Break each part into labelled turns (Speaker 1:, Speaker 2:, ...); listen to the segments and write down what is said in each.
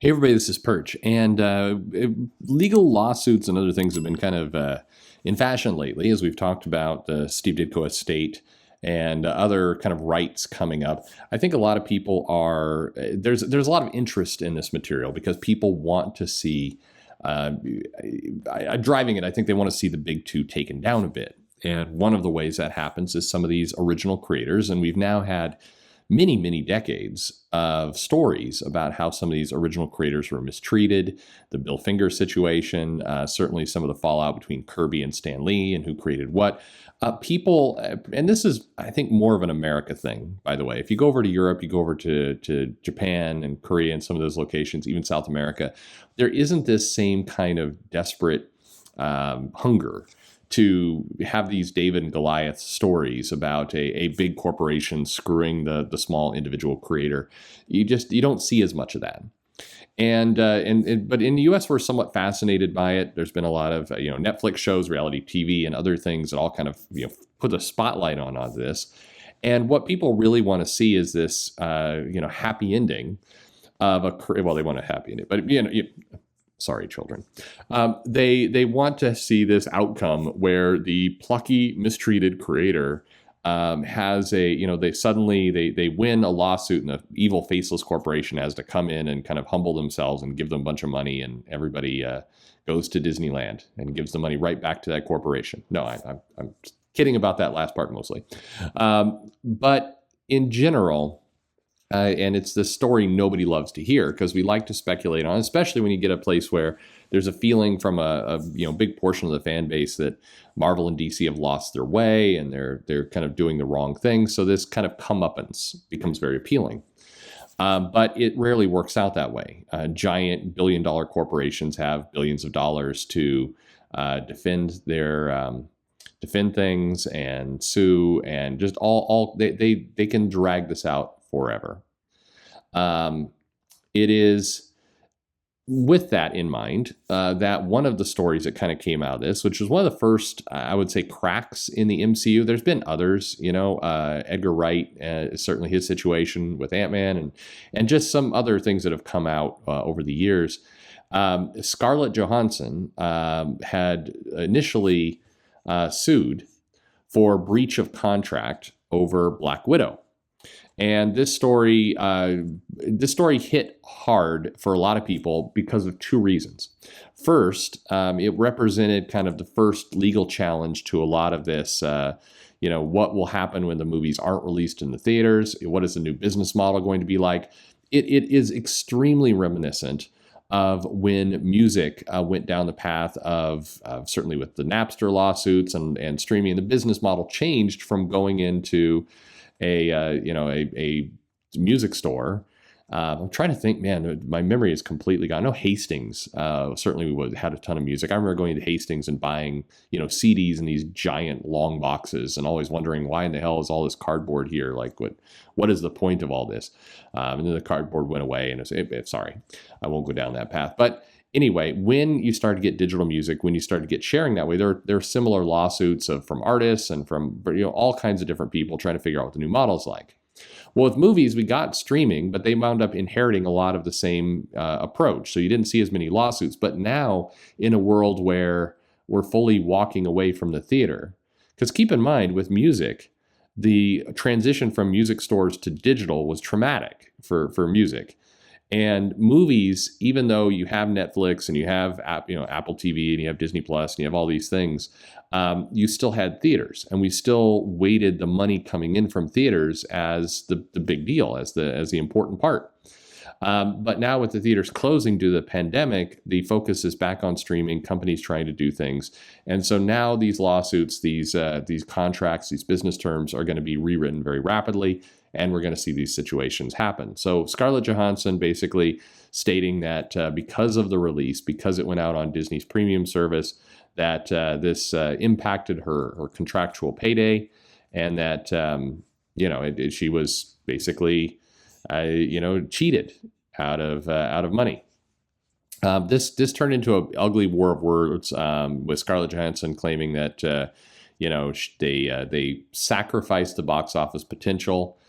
Speaker 1: Hey everybody, this is Perch, and legal lawsuits and other things have been kind of in fashion lately, as we've talked about the Steve Ditko estate and other kind of rights coming up. I think a lot of people are there's a lot of interest in this material because people want to see. Driving it, I think they want to see the big two taken down a bit, and one of the ways that happens is some of these original creators, and we've now had many decades of stories about how some of these original creators were mistreated, the Bill Finger situation, certainly some of the fallout between Kirby and Stan Lee and who created what. People, and this is, I think, more of an America thing, by the way. If you go over to Europe, you go over to Japan and Korea and some of those locations, even South America, there isn't this same kind of desperate hunger to have these David and Goliath stories about a big corporation screwing the small individual creator. You don't see as much of that. But in the U.S. we're somewhat fascinated by it. There's been a lot of Netflix shows, reality TV, and other things that all kind of put a spotlight on this. And what people really want to see is this happy ending of they want a happy ending, but sorry, children. They want to see this outcome where the plucky, mistreated creator has they win a lawsuit, and the evil, faceless corporation has to come in and kind of humble themselves and give them a bunch of money, and everybody goes to Disneyland and gives the money right back to that corporation. No, I'm kidding about that last part mostly. But in general, and it's the story nobody loves to hear because we like to speculate on, especially when you get a place where there's a feeling from a big portion of the fan base that Marvel and DC have lost their way and they're kind of doing the wrong thing. So this kind of comeuppance becomes very appealing. But it rarely works out that way. Giant billion-dollar corporations have billions of dollars to defend things and sue, and just they can drag this out forever. It is with that in mind that one of the stories that kind of came out of this, which was one of the first, I would say, cracks in the MCU. There's been others, Edgar Wright, certainly his situation with Ant-Man, and just some other things that have come out over the years. Scarlett Johansson had initially sued for breach of contract over Black Widow. And this story hit hard for a lot of people because of two reasons. First, it represented kind of the first legal challenge to a lot of this. What will happen when the movies aren't released in the theaters? What is the new business model going to be like? It is extremely reminiscent of when music went down the path of certainly with the Napster lawsuits and streaming. The business model changed from going into a music store. I'm trying to think, man, my memory is completely gone. I know Hastings, certainly had a ton of music. I remember going to Hastings and buying, CDs in these giant long boxes and always wondering why in the hell is all this cardboard here? Like what is the point of all this? And then the cardboard went away and sorry, I won't go down that path. But anyway, when you start to get digital music, when you start to get sharing that way, there are similar lawsuits from artists and from all kinds of different people trying to figure out what the new model is like. Well, with movies, we got streaming, but they wound up inheriting a lot of the same approach. So you didn't see as many lawsuits. But now, in a world where we're fully walking away from the theater, because keep in mind, with music, the transition from music stores to digital was traumatic for music. And movies, even though you have Netflix and you have Apple TV and you have Disney Plus and you have all these things, you still had theaters, and we still weighted the money coming in from theaters as the big deal, as the important part. But now with the theaters closing due to the pandemic, the focus is back on streaming, companies trying to do things. And so now these lawsuits, these contracts, these business terms are going to be rewritten very rapidly, and we're going to see these situations happen. So Scarlett Johansson basically stating that because of the release, because it went out on Disney's premium service, that this impacted her contractual payday, and that she was basically cheated out of money. This turned into an ugly war of words with Scarlett Johansson claiming that they sacrificed the box office potential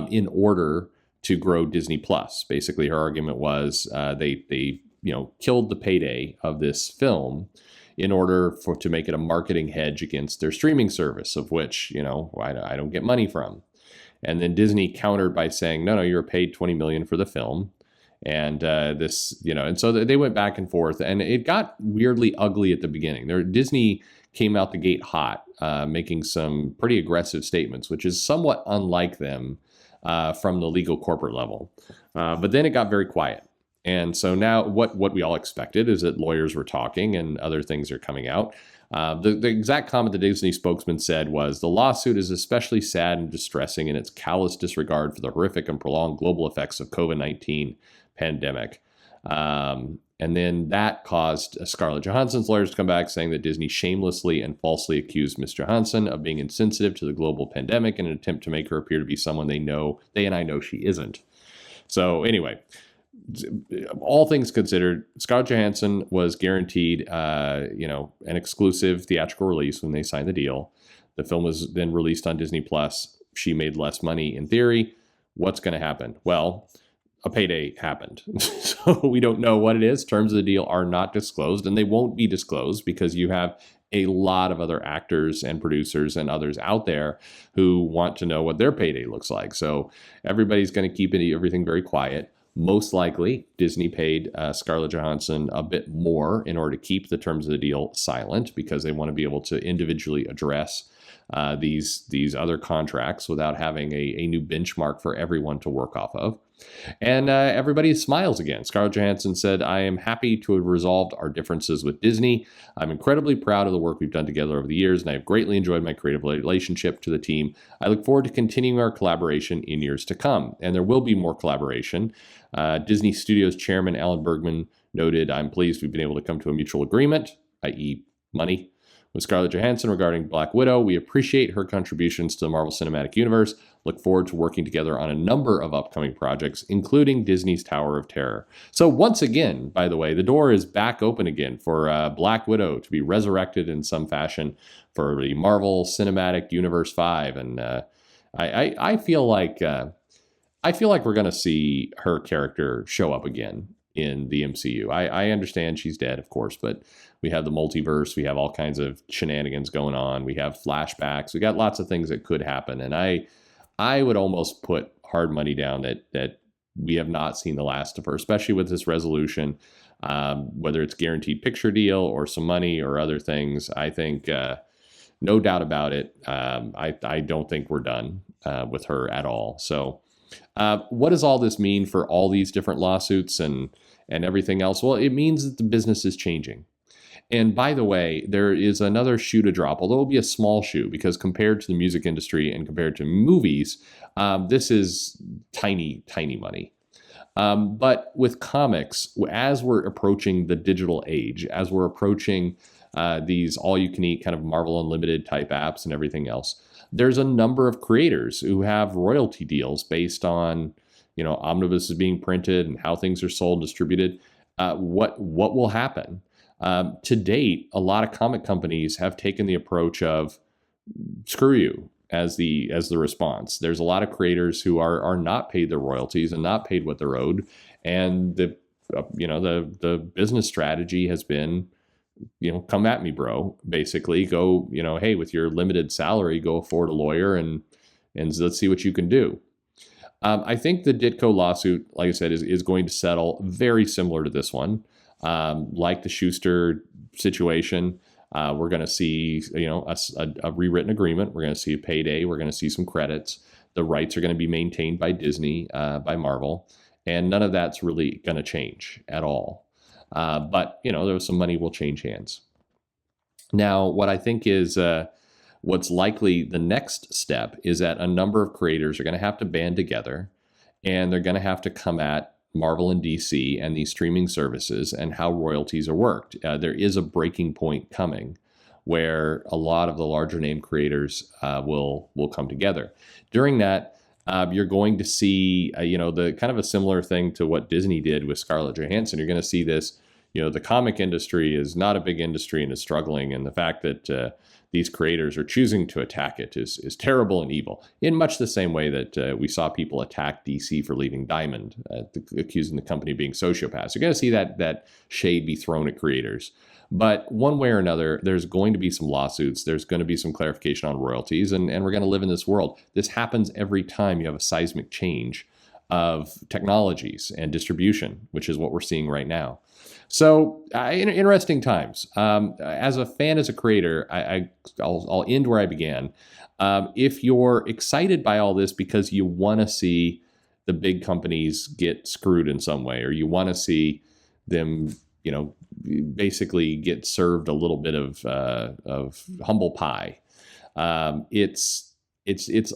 Speaker 1: in order to grow Disney Plus. Basically, her argument was they killed the payday of this film in order to make it a marketing hedge against their streaming service, of which I don't get money from. And then Disney countered by saying, no, you were paid $20 million for the film. And and so they went back and forth, and it got weirdly ugly at the beginning. Disney came out the gate hot, making some pretty aggressive statements, which is somewhat unlike them from the legal corporate level. But then it got very quiet. And so now what we all expected is that lawyers were talking and other things are coming out. The exact comment the Disney spokesman said was, the lawsuit is especially sad and distressing in its callous disregard for the horrific and prolonged global effects of COVID-19 pandemic. And then that caused Scarlett Johansson's lawyers to come back saying that Disney shamelessly and falsely accused Ms. Johansson of being insensitive to the global pandemic in an attempt to make her appear to be someone they and I know she isn't. So anyway, all things considered, Scarlett Johansson was guaranteed, an exclusive theatrical release when they signed the deal. The film was then released on Disney Plus. She made less money in theory. What's going to happen? Well, a payday happened. So we don't know what it is. Terms of the deal are not disclosed, and they won't be disclosed because you have a lot of other actors and producers and others out there who want to know what their payday looks like. So everybody's going to keep everything very quiet. Most likely, Disney paid Scarlett Johansson a bit more in order to keep the terms of the deal silent because they want to be able to individually address these other contracts without having a new benchmark for everyone to work off of. And everybody smiles again. Scarlett Johansson said, I am happy to have resolved our differences with Disney. I'm incredibly proud of the work we've done together over the years, and I have greatly enjoyed my creative relationship to the team. I look forward to continuing our collaboration in years to come. And there will be more collaboration. Disney Studios chairman Alan Bergman noted, I'm pleased we've been able to come to a mutual agreement, i.e. money, with Scarlett Johansson regarding Black Widow. We appreciate her contributions to the Marvel Cinematic Universe. Look forward to working together on a number of upcoming projects, including Disney's Tower of Terror. So once again, by the way, the door is back open again for Black Widow to be resurrected in some fashion for the Marvel Cinematic Universe 5. And I feel like we're going to see her character show up again in the MCU. I understand she's dead, of course, but we have the multiverse. We have all kinds of shenanigans going on. We have flashbacks. We got lots of things that could happen. And I would almost put hard money down that we have not seen the last of her, especially with this resolution, whether it's guaranteed picture deal or some money or other things. I think no doubt about it. I don't think we're done with her at all. So what does all this mean for all these different lawsuits and everything else? Well, it means that the business is changing. And by the way, there is another shoe to drop, although it'll be a small shoe because compared to the music industry and compared to movies, this is tiny, tiny money. But with comics, as we're approaching the digital age, as we're approaching these all-you-can-eat kind of Marvel Unlimited type apps and everything else, there's a number of creators who have royalty deals based on, omnibuses being printed and how things are sold and distributed. What will happen? To date, a lot of comic companies have taken the approach of screw you as the response. There's a lot of creators who are not paid their royalties and not paid what they're owed, and the business strategy has been, come at me, bro. Basically, go, hey, with your limited salary, go afford a lawyer and let's see what you can do. I think the Ditko lawsuit, like I said, is going to settle very similar to this one. Like the Schuster situation, we're going to see, a rewritten agreement. We're going to see a payday. We're going to see some credits. The rights are going to be maintained by Disney, by Marvel, and none of that's really going to change at all. But there's some money will change hands. Now, what I think is what's likely the next step is that a number of creators are going to have to band together, and they're going to have to come at Marvel and DC and these streaming services and how royalties are worked. There is a breaking point coming where a lot of the larger name creators will come together. During that, you're going to see, the kind of a similar thing to what Disney did with Scarlett Johansson. You're going to see this, the comic industry is not a big industry and is struggling, and the fact that these creators are choosing to attack it is terrible and evil, in much the same way that we saw people attack DC for leaving Diamond, accusing the company of being sociopaths. You're going to see that shade be thrown at creators. But one way or another, there's going to be some lawsuits. There's going to be some clarification on royalties, and we're going to live in this world. This happens every time you have a seismic change of technologies and distribution, which is what we're seeing right now. So interesting times. As a fan, as a creator, I'll end where I began. If you're excited by all this because you want to see the big companies get screwed in some way, or you want to see them, basically get served a little bit of humble pie, it's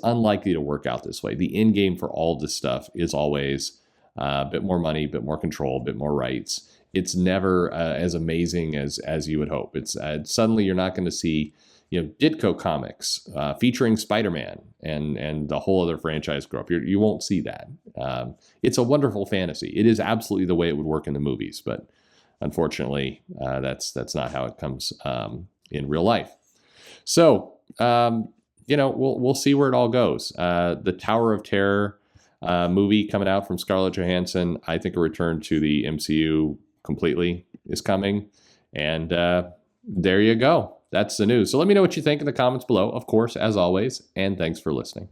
Speaker 1: unlikely to work out this way. The end game for all of this stuff is always a bit more money, a bit more control, a bit more rights. It's never as amazing as you would hope. It's suddenly you're not going to see, Ditko comics featuring Spider-Man and the whole other franchise grow up. You won't see that. It's a wonderful fantasy. It is absolutely the way it would work in the movies, but unfortunately, that's not how it comes in real life. So, we'll see where it all goes. The Tower of Terror movie coming out from Scarlett Johansson, I think a return to the MCU completely is coming. And there you go. That's the news. So let me know what you think in the comments below, of course, as always. And thanks for listening.